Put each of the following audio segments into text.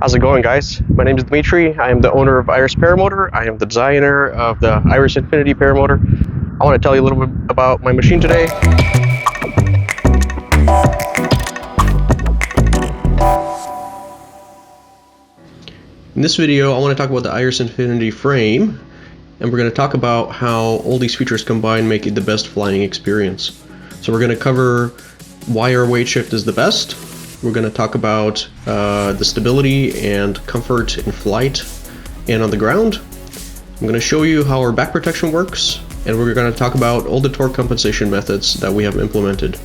How's it going, guys? My name is Dimitri. I am the owner of Iris Paramotor. I am the designer of the Iris Infinity Paramotor. I want to tell you a little bit about my machine today. In this video, I want to talk about the Iris Infinity frame, and we're going to talk about how all these features combined make it the best flying experience. So we're going to cover why our weight shift is the best. We're going to talk about the stability and comfort in flight and on the ground. I'm going to show you how our back protection works, and we're going to talk about all the torque compensation methods that we have implemented.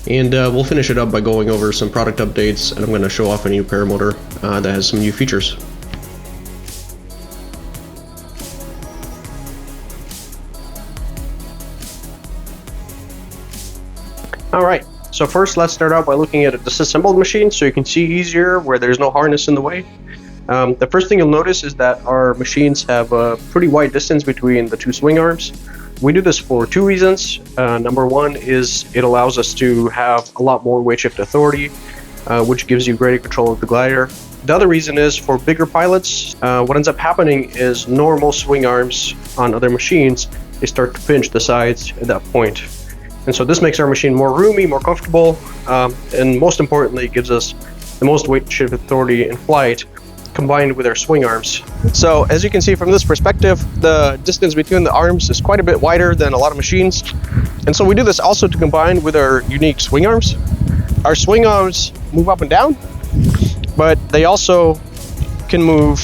And we'll finish it up by going over some product updates, and I'm going to show off a new paramotor that has some new features. Alright, so first let's start out by looking at a disassembled machine so you can see easier where there's no harness in the way. The first thing you'll notice is that our machines have a pretty wide distance between the two swing arms. We do this for two reasons. Number one is it allows us to have a lot more weight shift authority, which gives you greater control of the glider. The other reason is for bigger pilots, what ends up happening is normal swing arms on other machines, they start to pinch the sides at that point. And so this makes our machine more roomy, more comfortable, and most importantly, it gives us the most weight shift authority in flight combined with our swing arms. So as you can see from this perspective, the distance between the arms is quite a bit wider than a lot of machines. And so we do this also to combine with our unique swing arms. Our swing arms move up and down, but they also can move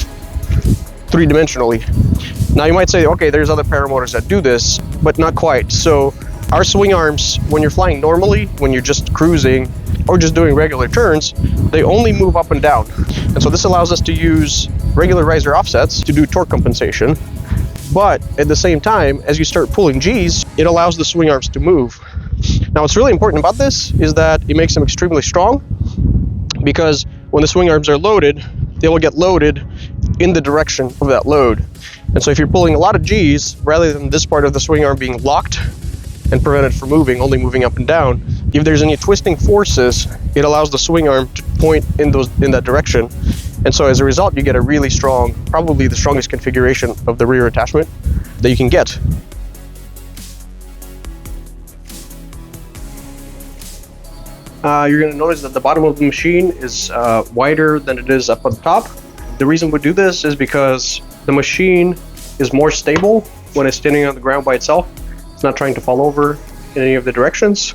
three-dimensionally. Now you might say, okay, there's other paramotors that do this, but not quite. So our swing arms, when you're flying normally, when you're just cruising or just doing regular turns, they only move up and down. And so this allows us to use regular riser offsets to do torque compensation. But at the same time, as you start pulling G's, it allows the swing arms to move. Now what's really important about this is that it makes them extremely strong, because when the swing arms are loaded, they will get loaded in the direction of that load. And so if you're pulling a lot of G's, rather than this part of the swing arm being locked and prevented from moving, only moving up and down, if there's any twisting forces, it allows the swing arm to point in that direction. And so as a result, you get a really strong, probably the strongest configuration of the rear attachment that you can get. You're going to notice that the bottom of the machine is wider than it is up on top. The reason we do this is because the machine is more stable when it's standing on the ground by itself. It's not trying to fall over in any of the directions,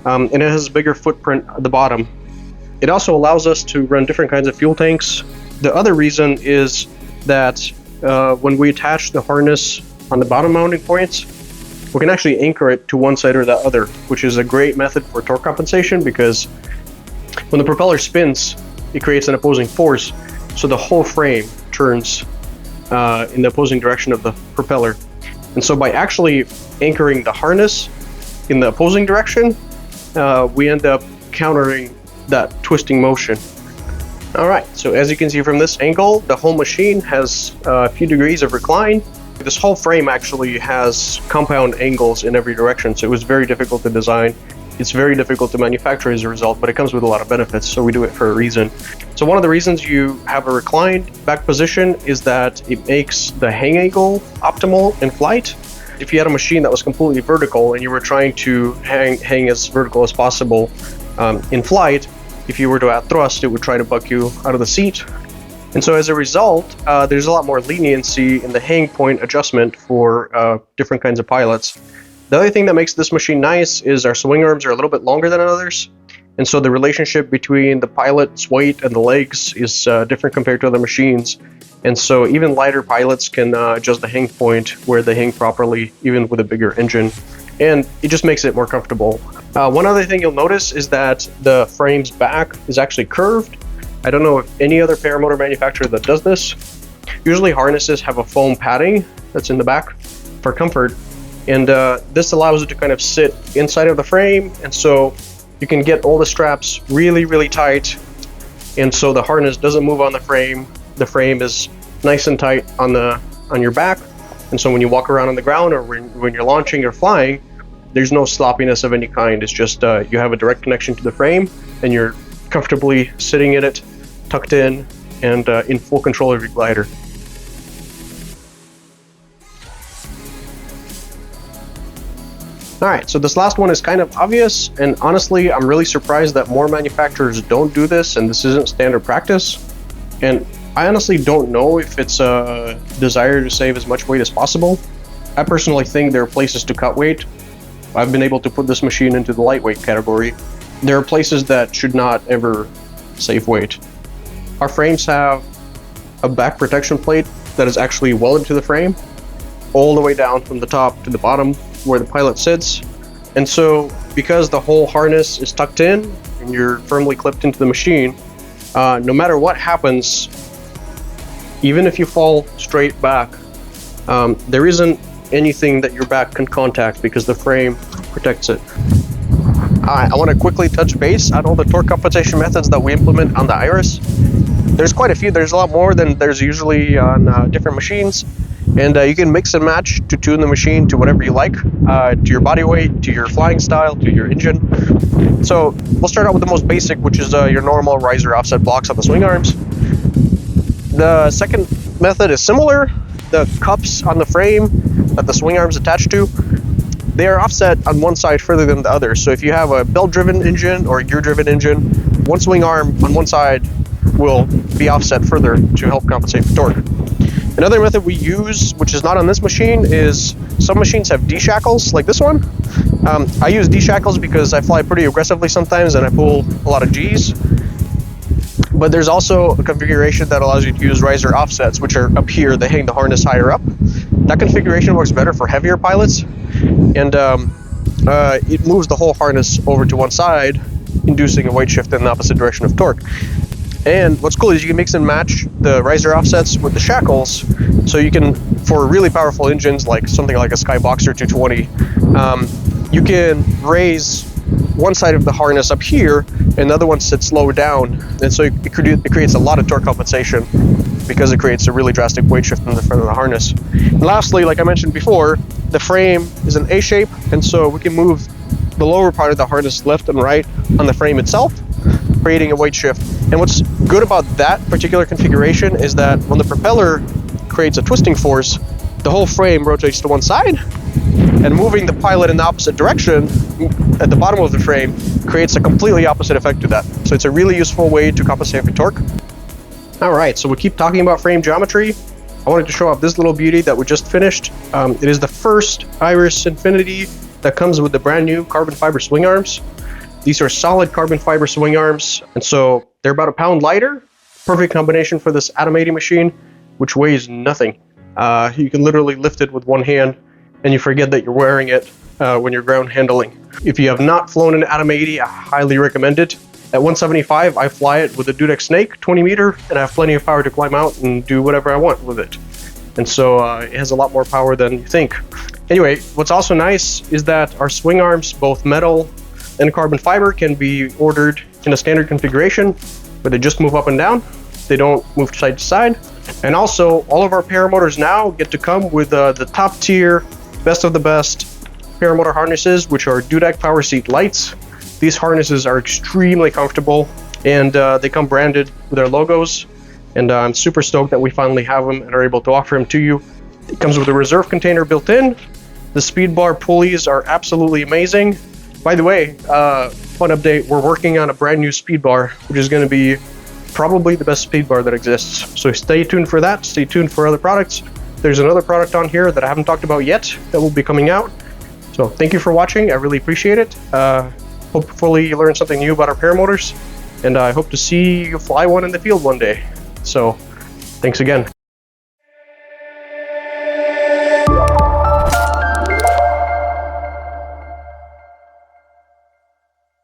and it has a bigger footprint at the bottom. It also allows us to run different kinds of fuel tanks. The other reason is that when we attach the harness on the bottom mounting points, we can actually anchor it to one side or the other, which is a great method for torque compensation, because when the propeller spins, it creates an opposing force, so the whole frame turns in the opposing direction of the propeller. And so by actually anchoring the harness in the opposing direction, we end up countering that twisting motion. Alright, so as you can see from this angle, the whole machine has a few degrees of recline. This whole frame actually has compound angles in every direction, so it was very difficult to design. It's very difficult to manufacture as a result, but it comes with a lot of benefits, so we do it for a reason. So one of the reasons you have a reclined back position is that it makes the hang angle optimal in flight. If you had a machine that was completely vertical and you were trying to hang as vertical as possible in flight, if you were to add thrust, it would try to buck you out of the seat. And so as a result, there's a lot more leniency in the hang point adjustment for different kinds of pilots. The other thing that makes this machine nice is our swing arms are a little bit longer than others. And so the relationship between the pilot's weight and the legs is different compared to other machines. And so even lighter pilots can adjust the hang point where they hang properly, even with a bigger engine. And it just makes it more comfortable. One other thing you'll notice is that the frame's back is actually curved. I don't know if any other paramotor manufacturer that does this. Usually harnesses have a foam padding that's in the back for comfort. And this allows it to kind of sit inside of the frame. And so you can get all the straps really, really tight. And so the harness doesn't move on the frame. The frame is nice and tight on your back. And so when you walk around on the ground or when you're launching or flying, there's no sloppiness of any kind. It's just you have a direct connection to the frame and you're comfortably sitting in it, tucked in, and in full control of your glider. Alright, so this last one is kind of obvious, and honestly, I'm really surprised that more manufacturers don't do this, and this isn't standard practice. And I honestly don't know if it's a desire to save as much weight as possible. I personally think there are places to cut weight. I've been able to put this machine into the lightweight category. There are places that should not ever save weight. Our frames have a back protection plate that is actually welded to the frame, all the way down from the top to the bottom where the pilot sits. And so because the whole harness is tucked in and you're firmly clipped into the machine, no matter what happens, even if you fall straight back, there isn't anything that your back can contact because the frame protects it. Alright, I want to quickly touch base on all the torque compensation methods that we implement on the Iris. There's quite a few. There's a lot more than there's usually on different machines. And you can mix and match to tune the machine to whatever you like, to your body weight, to your flying style, to your engine. So we'll start out with the most basic, which is your normal riser offset blocks on the swing arms. The second method is similar. The cups on the frame that the swing arms attach to, they are offset on one side further than the other. So if you have a belt-driven engine or a gear-driven engine, one swing arm on one side will be offset further to help compensate for torque. Another method we use, which is not on this machine, is some machines have D-shackles, like this one. I use D-shackles because I fly pretty aggressively sometimes and I pull a lot of Gs. But there's also a configuration that allows you to use riser offsets, which are up here. They hang the harness higher up. That configuration works better for heavier pilots, and it moves the whole harness over to one side, inducing a weight shift in the opposite direction of torque. And what's cool is you can mix and match the riser offsets with the shackles, so you can, for really powerful engines like something like a Skyboxer 220, you can raise one side of the harness up here and the other one sits lower down, and so it creates a lot of torque compensation because it creates a really drastic weight shift in the front of the harness. And lastly, like I mentioned before, the frame is an A shape, and so we can move the lower part of the harness left and right on the frame itself, creating a weight shift. And what's good about that particular configuration is that when the propeller creates a twisting force, the whole frame rotates to one side, and moving the pilot in the opposite direction at the bottom of the frame creates a completely opposite effect to that. So it's a really useful way to compensate for torque. Alright, so we keep talking about frame geometry. I wanted to show off this little beauty that we just finished. It is the first Iris Infinity that comes with the brand new carbon fiber swing arms. These are solid carbon fiber swing arms, and so they're about a pound lighter. Perfect combination for this Atom 80 machine, which weighs nothing. You can literally lift it with one hand, and you forget that you're wearing it when you're ground handling. If you have not flown an Atom 80, I highly recommend it. At 175, I fly it with a Dudek Snake 20 meter, and I have plenty of power to climb out and do whatever I want with it. And so it has a lot more power than you think. Anyway, what's also nice is that our swing arms, both metal and carbon fiber, can be ordered in a standard configuration where they just move up and down. They don't move side to side. And also, all of our paramotors now get to come with the top tier, best of the best paramotor harnesses, which are Dudek Power Seat Lights. These harnesses are extremely comfortable, and they come branded with their logos. And I'm super stoked that we finally have them and are able to offer them to you. It comes with a reserve container built in. The speed bar pulleys are absolutely amazing. By the way, fun update, we're working on a brand new speed bar, which is going to be probably the best speed bar that exists. So stay tuned for that, stay tuned for other products. There's another product on here that I haven't talked about yet that will be coming out. So thank you for watching, I really appreciate it. Hopefully you learned something new about our paramotors, and I hope to see you fly one in the field one day. So thanks again.